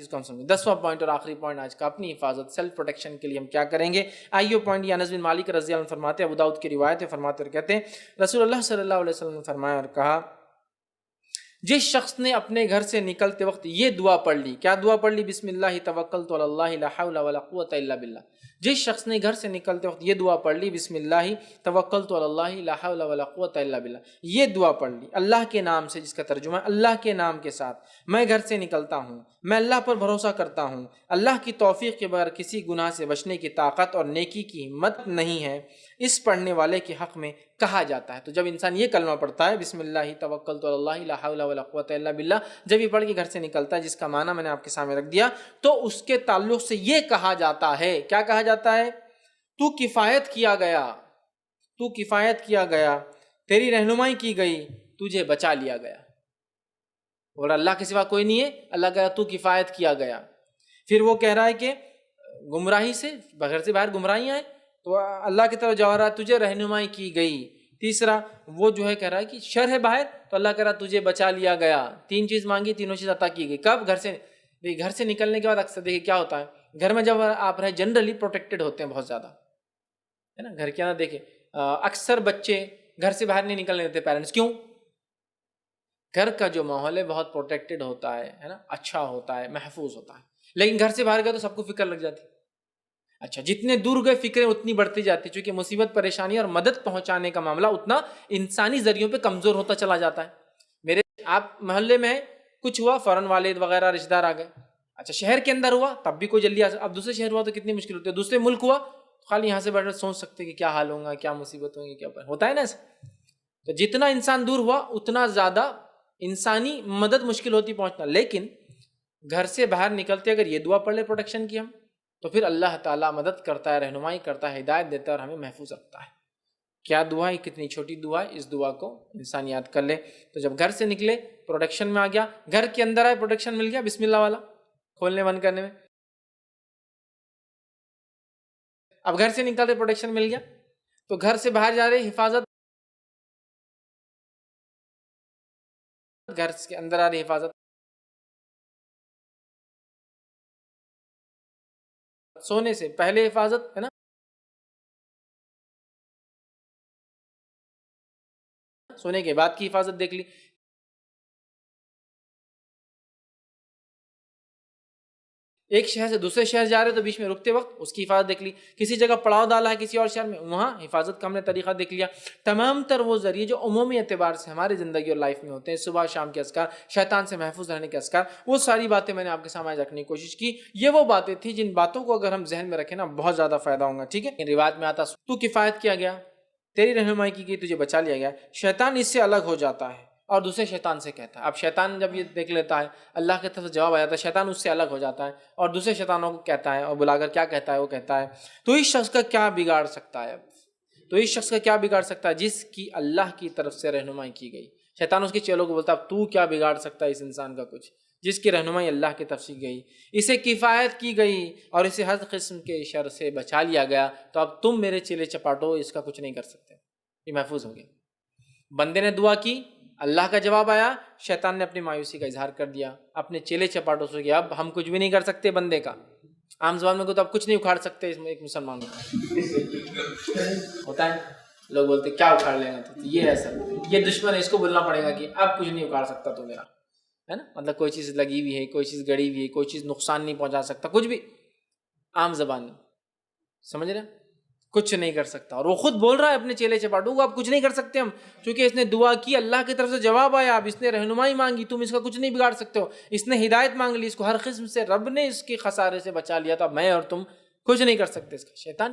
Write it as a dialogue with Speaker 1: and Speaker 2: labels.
Speaker 1: چیز کو ہم سمجھیں۔ 10واں پوائنٹ اور آخری پوائنٹ آج کا، اپنی حفاظت، سیلف پروٹیکشن کے لیے ہم کیا کریں گے؟ آئیو پوائنٹ یہ انس بن مالک رضی اللہ عنہ فرماتے ہیں، ابو داؤد کی روایت ہے، فرماتے اور کہتے ہیں رسول اللہ صلی اللہ علیہ وسلم نے فرمایا اور کہا، جس شخص نے اپنے گھر سے نکلتے وقت یہ دعا پڑھ لی، کیا دعا پڑھ لی؟ بسم اللہ توکلت علی اللہ لا حول ولا قوۃ الا باللہ۔ جس شخص نے گھر سے نکلتے وقت یہ دعا پڑھ لی، بسم اللہ توکلت علی اللہ لا حول ولا قوۃ الا باللہ، یہ دعا پڑھ لی اللہ کے نام سے، جس کا ترجمہ ہے اللہ کے نام کے ساتھ میں گھر سے نکلتا ہوں، میں اللہ پر بھروسہ کرتا ہوں، اللہ کی توفیق کے بغیر کسی گناہ سے بچنے کی طاقت اور نیکی کی ہمت نہیں ہے، اس پڑھنے والے کے حق میں کہا جاتا ہے۔ تو جب انسان یہ کلمہ پڑھتا ہے، بسم اللہ توکلت علی اللہ لا حول ولا قوۃ الا باللہ، جب یہ پڑھ کے گھر سے نکلتا ہے، جس کا معنی میں نے آپ کے سامنے رکھ دیا، تو اس کے تعلق سے یہ کہا جاتا ہے، کیا کہا جاتا ہے؟ تو کفایت کیا گیا، تو کفایت کیا گیا، تیری رہنمائی کی گئی، تجھے بچا لیا گیا۔ اور اللہ کے سوا کوئی نہیں ہے، اللہ کہہ رہا تو کفایت کیا گیا۔ پھر وہ کہہ رہا ہے کہ گمراہی سے، گھر سے باہر گمراہیاں ہیں تو اللہ کی طرف جا رہا ہے، تجھے رہنمائی کی گئی۔ تیسرا وہ جو ہے کہہ رہا ہے کہ شر ہے باہر، تو اللہ کہہ رہا تجھے بچا لیا گیا۔ تین چیز مانگی، تینوں چیز عطا کی گئی۔ کب؟ گھر سے نکلنے کے بعد اکثر دیکھیں کیا ہوتا ہے، گھر میں جب آپ رہے جنرلی پروٹیکٹڈ ہوتے ہیں بہت زیادہ، ہے نا۔ گھر کے اندر دیکھیں اکثر بچے گھر سے باہر نہیں نکلنے دیتے پیرنٹس، کیوں؟ گھر کا جو ماحول ہے بہت پروٹیکٹڈ ہوتا ہے نا، اچھا ہوتا ہے، محفوظ ہوتا ہے۔ لیکن گھر سے باہر گئے تو سب کو فکر لگ جاتی۔ اچھا، جتنے دور گئے فکریں اتنی بڑھتی جاتی، چونکہ مصیبت، پریشانی اور مدد پہنچانے کا معاملہ اتنا انسانی ذریعوں پہ کمزور ہوتا چلا جاتا ہے۔ آپ محلے میں کچھ ہوا، فوراً والد وغیرہ رشتہ دار آ گئے۔ اچھا، شہر کے اندر ہوا تب بھی کوئی جلدی اب دوسرے شہر ہوا تو کتنی مشکل ہوتی ہے، دوسرے ملک ہوا تو خالی یہاں سے بیٹھ کر سوچ سکتے کہ کیا حال ہوگا، کیا مصیبت ہوگی، کیا ہوتا ہے نا ایسا۔ تو جتنا انسان دور ہوا اتنا زیادہ انسانی مدد مشکل ہوتی پہنچنا۔ لیکن گھر سے باہر نکلتے اگر یہ دعا پڑھ لے پروٹیکشن کی ہم، تو پھر اللہ تعالیٰ مدد کرتا ہے، رہنمائی کرتا ہے، ہدایت دیتا ہے اور ہمیں محفوظ رکھتا ہے۔ کیا دعا ہے، کتنی چھوٹی دعا ہے، اس دعا کو انسان یاد کر لے تو جب گھر سے نکلے پروٹیکشن میں آ گیا، گھر کے اندر آئے پروٹیکشن مل گیا، بسم اللہ والا کھولنے بند کرنے میں۔ اب گھر سے نکل رہے پروٹیکشن مل گیا، تو گھر سے باہر جا رہے حفاظت، گھر کے اندر آ رہی حفاظت، سونے سے پہلے حفاظت ہے نا، سونے کے بعد کی حفاظت دیکھ لی۔ ایک شہر سے دوسرے شہر جا رہے تو بیچ میں رکتے وقت اس کی حفاظت دیکھ لی، کسی جگہ پڑاؤ ڈالا ہے کسی اور شہر میں، وہاں حفاظت کا ہم نے طریقہ دیکھ لیا۔ تمام تر وہ ذریعے جو عمومی اعتبار سے ہماری زندگی اور لائف میں ہوتے ہیں، صبح شام کے اذکار، شیطان سے محفوظ رہنے کے اذکار، وہ ساری باتیں میں نے آپ کے سامنے رکھنے کی کوشش کی۔ یہ وہ باتیں تھیں جن باتوں کو اگر ہم ذہن میں رکھیں نا بہت زیادہ فائدہ ہوگا، ٹھیک ہے۔ روایت میں آتا تو کفایت کیا گیا، تیری رہنمائی کی گئی، تجھے بچا لیا گیا۔ شیطان اس سے الگ ہو جاتا ہے اور دوسرے شیطان سے کہتا ہے۔ اب شیطان جب یہ دیکھ لیتا ہے اللہ کی طرف سے جواب آ جاتا ہے، شیطان اس سے الگ ہو جاتا ہے اور دوسرے شیطانوں کو کہتا ہے اور بلا کر کیا کہتا ہے، وہ کہتا ہے تو اس شخص کا کیا بگاڑ سکتا ہے، تو اس شخص کا کیا بگاڑ سکتا ہے جس کی اللہ کی طرف سے رہنمائی کی گئی۔ شیطان اس کے چیلوں کو بولتا ہے تو کیا بگاڑ سکتا ہے اس انسان کا کچھ، جس کی رہنمائی اللہ کی طرف سے گئی، اسے کفایت کی گئی اور اسے ہر قسم کے شر سے بچا لیا گیا، تو اب تم میرے چیلے چپاٹو اس کا کچھ نہیں کر سکتے، یہ محفوظ ہو گیا۔ بندے نے دعا کی، اللہ کا جواب آیا، شیطان نے اپنی مایوسی کا اظہار کر دیا، اپنے چیلے چپاٹوں سے کیا اب ہم کچھ بھی نہیں کر سکتے بندے کا، عام زبان میں کو تو اب کچھ نہیں اکھاڑ سکتے اس میں ایک مسلمان ہوتا ہے، لوگ بولتے کیا اکھاڑ لیں گے، تو یہ ایسا یہ دشمن ہے، اس کو بولنا پڑے گا کہ اب کچھ نہیں اکھاڑ سکتا تو میرا، ہے نا، مطلب کوئی چیز لگی ہوئی ہے، کوئی چیز گڑی ہوئی ہے، کوئی چیز نقصان نہیں پہنچا سکتا، کچھ بھی عام زبان میں سمجھ رہے ہیں، کچھ نہیں کر سکتا، اور وہ خود بول رہا ہے اپنے چیلے چپاٹوں کو اب کچھ نہیں کر سکتے ہم، چونکہ اس نے دعا کی، اللہ کی طرف سے جواب آیا، اب اس نے رہنمائی مانگی، تم اس کا کچھ نہیں بگاڑ سکتے ہو، اس نے ہدایت مانگ لی، اس کو ہر قسم سے رب نے اس کے خسارے سے بچا لیا، تو اب میں اور تم کچھ نہیں کر سکتے اس کا۔ شیطان